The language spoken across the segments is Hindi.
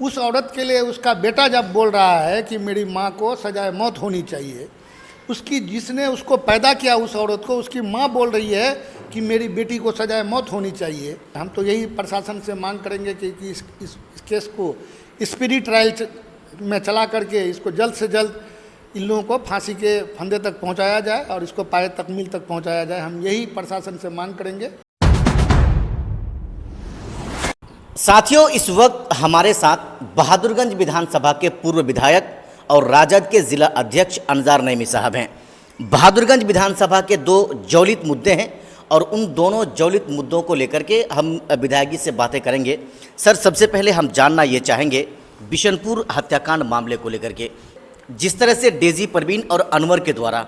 उस औरत के लिए उसका बेटा जब बोल रहा है कि मेरी माँ को सजाए मौत होनी चाहिए, उसकी जिसने उसको पैदा किया उस औरत को, उसकी माँ बोल रही है कि मेरी बेटी को सजाए मौत होनी चाहिए। हम तो यही प्रशासन से मांग करेंगे कि इस केस को स्पीडी ट्रायल में चला करके इसको जल्द से जल्द इन लोगों को फांसी के फंदे तक पहुंचाया जाए और इसको पाए तकमील तक पहुंचाया जाए। हम यही प्रशासन से मांग करेंगे। साथियों, इस वक्त हमारे साथ बहादुरगंज विधानसभा के पूर्व विधायक और राजद के जिला अध्यक्ष अनजार नईमी साहब हैं। बहादुरगंज विधानसभा के दो ज्वलित मुद्दे हैं और उन दोनों ज्वलित मुद्दों को लेकर के हम विधायक जी से बातें करेंगे। सर, सबसे पहले हम जानना ये चाहेंगे बिशनपुर हत्याकांड मामले को लेकर के, जिस तरह से डेजी परवीन और अनवर के द्वारा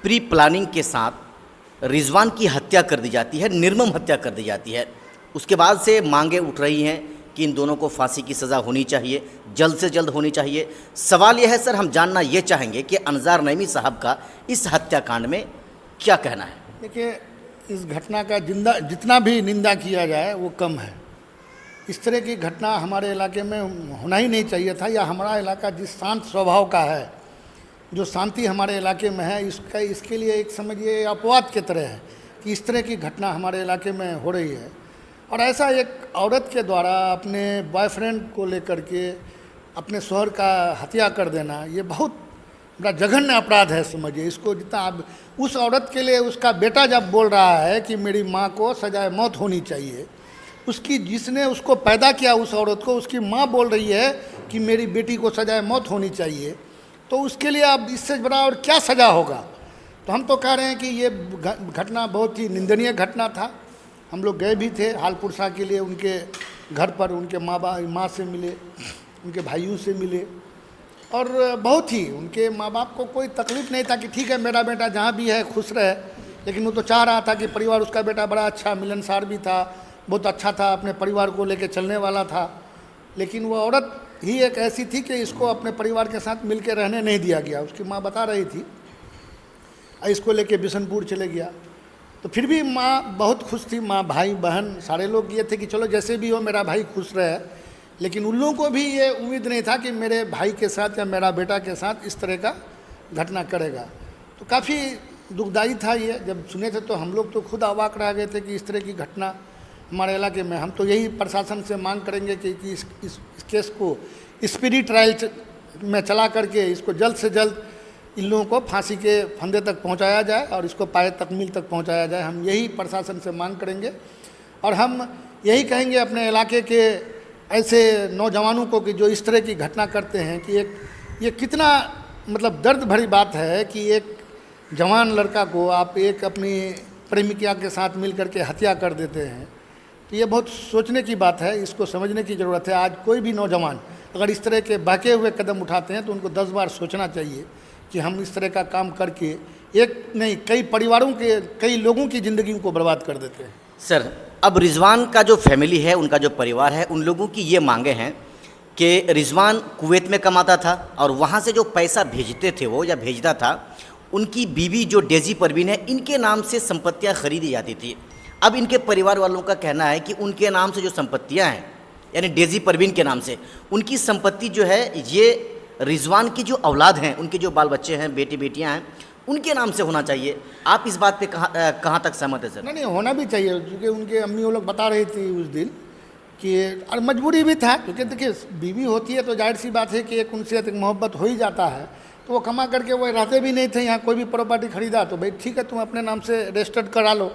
प्री प्लानिंग के साथ रिजवान की हत्या कर दी जाती है, निर्मम हत्या कर दी जाती है, उसके बाद से मांगें उठ रही हैं कि इन दोनों को फांसी की सज़ा होनी चाहिए, जल्द से जल्द होनी चाहिए। सवाल यह है सर, हम जानना ये चाहेंगे कि अनजार नईमी साहब का इस हत्याकांड में क्या कहना है। देखिए, इस घटना का जितना भी निंदा किया जाए वो कम है। इस तरह की घटना हमारे इलाके में होना ही नहीं चाहिए था, या हमारा इलाका जिस शांत स्वभाव का है, जो शांति हमारे इलाके में है, इसके लिए एक समझिए अपवाद की तरह है कि इस तरह की घटना हमारे इलाके में हो रही है। और ऐसा एक औरत के द्वारा अपने बॉयफ्रेंड को लेकर के अपने शौहर का हत्या कर देना, ये बहुत बड़ा जघन्य अपराध है। समझिए इसको, जितना आप उस औरत के लिए उसका बेटा जब बोल रहा है कि मेरी माँ को सजाए मौत होनी चाहिए, उसकी जिसने उसको पैदा किया उस औरत को, उसकी माँ बोल रही है कि मेरी बेटी को सजाए मौत होनी चाहिए, तो उसके लिए अब इससे बड़ा और क्या सज़ा होगा। तो हम तो कह रहे हैं कि ये घटना बहुत ही निंदनीय घटना था। हम लोग गए भी थे हालपुरसा के लिए, उनके घर पर उनके माँ से मिले, उनके भाइयों से मिले, और बहुत ही उनके माँ बाप को कोई तकलीफ़ नहीं था कि ठीक है मेरा बेटा जहाँ भी है खुश रहे, लेकिन वो तो चाह रहा था कि परिवार, उसका बेटा बड़ा अच्छा मिलनसार भी था, बहुत अच्छा था, अपने परिवार को लेके चलने वाला था। लेकिन वो औरत ही एक ऐसी थी कि इसको अपने परिवार के साथ मिल के रहने नहीं दिया गया। उसकी माँ बता रही थी, इसको लेके बिशनपुर चले गया। तो फिर भी माँ बहुत खुश थी, माँ भाई बहन सारे लोग ये थे कि चलो जैसे भी हो मेरा भाई खुश रहे। लेकिन उन लोगों को भी ये उम्मीद नहीं था कि मेरे भाई के साथ या मेरा बेटा के साथ इस तरह का घटना करेगा। तो काफ़ी दुखदाई था ये। जब सुने थे तो हम लोग तो खुद अवाक रह गए थे कि इस तरह की घटना हमारे इलाके में। हम तो यही प्रशासन से मांग करेंगे कि इस केस को स्पीडी ट्रायल में चला करके इसको जल्द से जल्द इन लोगों को फांसी के फंदे तक पहुंचाया जाए और इसको पाए तकमील तक पहुंचाया जाए। हम यही प्रशासन से मांग करेंगे। और हम यही कहेंगे अपने इलाके के ऐसे नौजवानों को कि जो इस तरह की घटना करते हैं कि ये कितना मतलब दर्द भरी बात है कि एक जवान लड़का को आप एक अपनी प्रेमिका के साथ मिल करके हत्या कर देते हैं। तो ये बहुत सोचने की बात है, इसको समझने की ज़रूरत है। आज कोई भी नौजवान अगर इस तरह के बहके हुए कदम उठाते हैं तो उनको 10 बार सोचना चाहिए कि हम इस तरह का काम करके एक नहीं कई परिवारों के, कई लोगों की ज़िंदगी को बर्बाद कर देते हैं। सर, अब रिजवान का जो फैमिली है, उनका जो परिवार है, उन लोगों की ये मांगे हैं कि रिजवान कुवैत में कमाता था और वहाँ से जो पैसा भेजते थे वो या भेजता था, उनकी बीवी जो डेजी परवीन है, इनके नाम से संपत्तियाँ खरीदी जाती थी। अब इनके परिवार वालों का कहना है कि उनके नाम से जो संपत्तियाँ हैं, यानी डेजी परवीन के नाम से, उनकी संपत्ति जो है ये रिजवान की जो औलाद हैं, उनके जो बाल बच्चे हैं, बेटी बेटियाँ हैं, उनके नाम से होना चाहिए। आप इस बात पे कहाँ तक सहमत है सर? नहीं, होना भी चाहिए, क्योंकि उनके अम्मी वो लोग बता रही थी उस दिन कि, और मजबूरी भी था, क्योंकि देखिए बीवी होती है तो जाहिर सी बात है कि एक उनसे एक मोहब्बत हो ही जाता है। तो वो कमा करके वो रहते भी नहीं थे यहाँ, कोई भी प्रॉपर्टी खरीदा तो भाई ठीक है तुम अपने नाम से रजिस्टर्ड करा लो।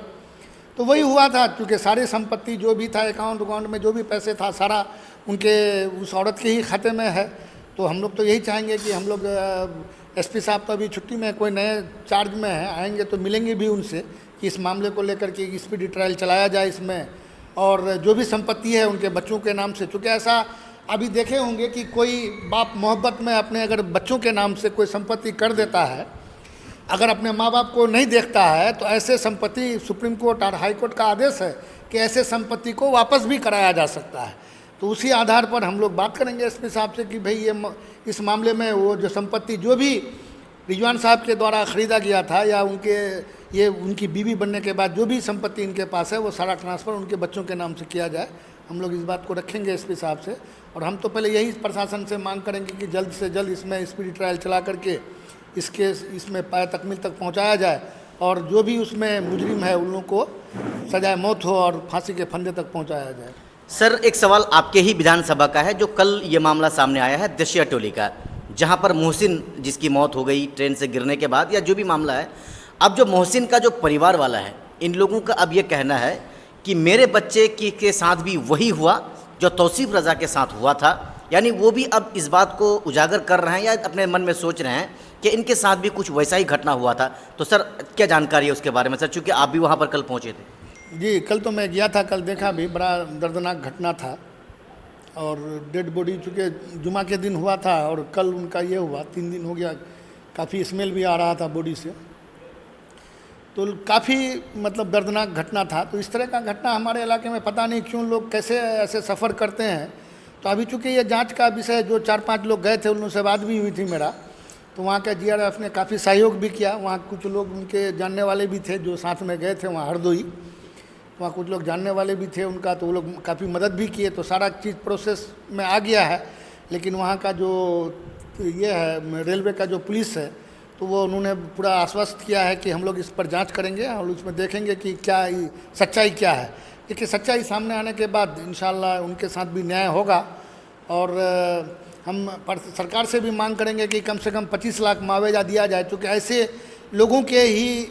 तो वही हुआ था, क्योंकि सारी संपत्ति जो भी था, अकाउंट में जो भी पैसे था, सारा उनके उस औरत के ही खाते में है। तो हम लोग तो यही चाहेंगे कि हम लोग एसपी साहब तो अभी छुट्टी में, कोई नए चार्ज में है, आएंगे तो मिलेंगे भी उनसे कि इस मामले को लेकर के स्पीडी ट्रायल चलाया जाए इसमें, और जो भी संपत्ति है उनके बच्चों के नाम से। चूँकि ऐसा अभी देखे होंगे कि कोई बाप मोहब्बत में अपने अगर बच्चों के नाम से कोई संपत्ति कर देता है, अगर अपने माँ बाप को नहीं देखता है, तो ऐसे संपत्ति, सुप्रीम कोर्ट और हाई कोर्ट का आदेश है कि ऐसे संपत्ति को वापस भी कराया जा सकता है। तो उसी आधार पर हम लोग बात करेंगे एसपी साहब से कि भाई ये इस मामले में वो जो संपत्ति जो भी रिजवान साहब के द्वारा ख़रीदा गया था, या उनकी बीवी बनने के बाद जो भी संपत्ति इनके पास है, वो सारा ट्रांसफ़र उनके बच्चों के नाम से किया जाए हम लोग इस बात को रखेंगे एसपी साहब से, और हम तो पहले यही प्रशासन से मांग करेंगे कि जल्द से जल्द इसमें स्पीडी ट्रायल चला करके इसमें पाए तकमील तक पहुंचाया जाए, और जो भी उसमें मुजरिम है उन लोगों को सजाए मौत हो और फांसी के फंदे तक पहुंचाया जाए। सर, एक सवाल आपके ही विधानसभा का है, जो कल ये मामला सामने आया है दशिया टोली का, जहां पर मोहसिन जिसकी मौत हो गई ट्रेन से गिरने के बाद, या जो भी मामला है, अब जो मोहसिन का जो परिवार वाला है, इन लोगों का अब ये कहना है कि मेरे बच्चे के साथ भी वही हुआ जो तौसीफ रज़ा के साथ हुआ था। यानी वो भी अब इस बात को उजागर कर रहे हैं या अपने मन में सोच रहे हैं कि इनके साथ भी कुछ वैसा ही घटना हुआ था। तो सर, क्या जानकारी है उसके बारे में सर, चूँकि आप भी वहाँ पर कल पहुँचे थे? जी, कल तो मैं गया था, कल देखा भी, बड़ा दर्दनाक घटना था, और डेड बॉडी चूँकि जुमा के दिन हुआ था और कल उनका ये हुआ, 3 दिन हो गया, काफ़ी स्मेल भी आ रहा था बॉडी से, तो काफ़ी मतलब दर्दनाक घटना था। तो इस तरह का घटना हमारे इलाके में पता नहीं क्यों लोग कैसे ऐसे सफ़र करते हैं। तो अभी चूँकि ये जांच का विषय, जो 4-5 लोग गए थे उन लोगों से बात भी हुई थी मेरा, तो वहाँ का जीआरएफ ने काफ़ी सहयोग भी किया। वहाँ कुछ लोग उनके जानने वाले भी थे जो साथ में गए थे वहाँ हरदोई, वहाँ कुछ लोग जानने वाले भी थे उनका, तो वो लोग काफ़ी मदद भी किए। तो सारा चीज़ प्रोसेस में आ गया है। लेकिन वहाँ का जो ये है रेलवे का जो पुलिस है, तो वो उन्होंने पूरा आश्वस्त किया है कि हम लोग इस पर जांच करेंगे और उसमें देखेंगे कि क्या सच्चाई क्या है। देखिए, सच्चाई सामने आने के बाद इंशाल्लाह उनके साथ भी न्याय होगा, और हम सरकार से भी मांग करेंगे कि कम से कम 25 लाख मुआवजा दिया जाए, क्योंकि ऐसे लोगों के ही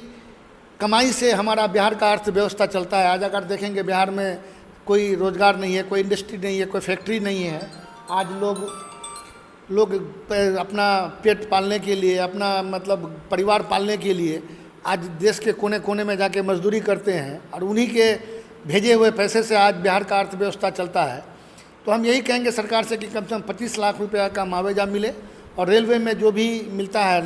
कमाई से हमारा बिहार का अर्थव्यवस्था चलता है। आज अगर देखेंगे बिहार में कोई रोज़गार नहीं है, कोई इंडस्ट्री नहीं है, कोई फैक्ट्री नहीं है। आज लोग अपना पेट पालने के लिए, अपना मतलब परिवार पालने के लिए आज देश के कोने कोने में जाके मजदूरी करते हैं, और उन्हीं के भेजे हुए पैसे से आज बिहार का अर्थव्यवस्था चलता है। तो हम यही कहेंगे सरकार से कि कम से कम 25 लाख रुपया का मुआवजा मिले, और रेलवे में जो भी मिलता है,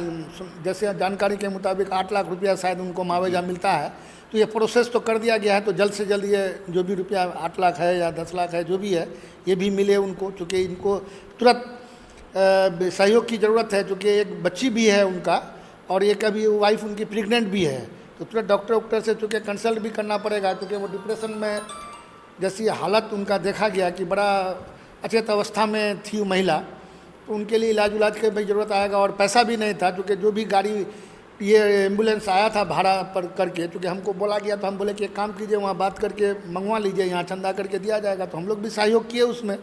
जैसे जानकारी के मुताबिक 8 लाख रुपया शायद उनको मुआवजा मिलता है। तो ये प्रोसेस तो कर दिया गया है, तो जल्द से जल्द ये जो भी रुपया 8 लाख है या 10 लाख है जो भी है, ये भी मिले उनको, चूँकि इनको तुरंत सहयोग की ज़रूरत है, चूँकि एक बच्ची भी है उनका, और एक अभी वाइफ उनकी प्रेग्नेंट भी है। तो तुरंत डॉक्टर से चूँकि कंसल्ट भी करना पड़ेगा, क्योंकि वो डिप्रेशन में जैसी हालत उनका देखा गया कि बड़ा अचेत अवस्था में थी वो महिला, तो उनके लिए इलाज की भी ज़रूरत आएगा, और पैसा भी नहीं था, क्योंकि जो भी गाड़ी ये एम्बुलेंस आया था भाड़ा पर करके, क्योंकि हमको बोला गया, तो हम बोले कि एक काम कीजिए, वहाँ बात करके मंगवा लीजिए, यहाँ चंदा करके दिया जाएगा। तो हम लोग भी सहयोग किए उसमें,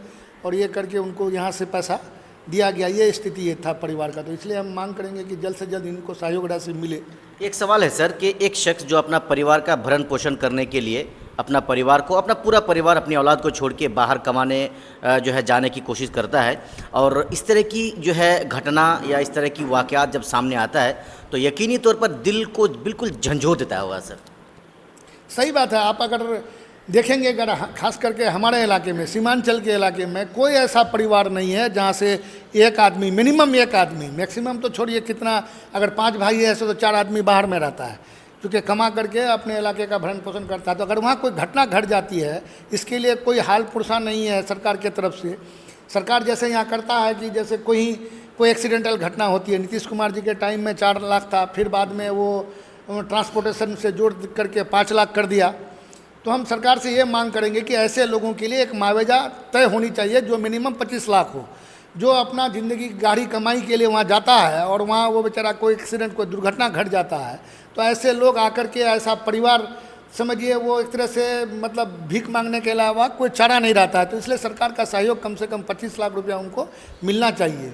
और ये करके उनको यहाँ से पैसा दिया गया। ये स्थिति ये था परिवार का। तो इसलिए हम मांग करेंगे कि जल्द से जल्द इनको सहयोग राशि मिले। एक सवाल है सर कि एक शख्स जो अपना परिवार का भरण पोषण करने के लिए अपना परिवार को, अपना पूरा परिवार, अपनी औलाद को छोड़ के बाहर कमाने जो है जाने की कोशिश करता है, और इस तरह की जो है घटना या इस तरह की वाक़यात जब सामने आता है तो यकीनी तौर पर दिल को बिल्कुल झंझोर देता होगा सर। सही बात है। आप अगर देखेंगे, अगर खास करके हमारे इलाके में, सीमांचल के इलाके में कोई ऐसा परिवार नहीं है जहाँ से एक आदमी, मिनिमम एक आदमी, मैक्सिमम तो छोड़िए कितना, अगर 5 भाई है ऐसे तो 4 आदमी बाहर में रहता है, क्योंकि कमा करके अपने इलाके का भरण पोषण करता है। तो अगर वहाँ कोई घटना घट जाती है, इसके लिए कोई हाल पुरसा नहीं है सरकार के तरफ से। सरकार जैसे यहाँ करता है कि जैसे कोई एक्सीडेंटल घटना होती है, नीतीश कुमार जी के टाइम में 4 लाख था, फिर बाद में वो ट्रांसपोर्टेशन से जोड़ करके 5 लाख कर दिया। तो हम सरकार से ये मांग करेंगे कि ऐसे लोगों के लिए एक मुआवजा तय होनी चाहिए जो मिनिमम 25 लाख हो, जो अपना ज़िंदगी गाड़ी कमाई के लिए वहाँ जाता है, और वहाँ वो बेचारा कोई एक्सीडेंट, कोई दुर्घटना घट जाता है, तो ऐसे लोग आकर के, ऐसा परिवार समझिए वो एक तरह से मतलब भीख मांगने के अलावा कोई चारा नहीं रहता है। तो इसलिए सरकार का सहयोग कम से कम 25 लाख रुपया उनको मिलना चाहिए।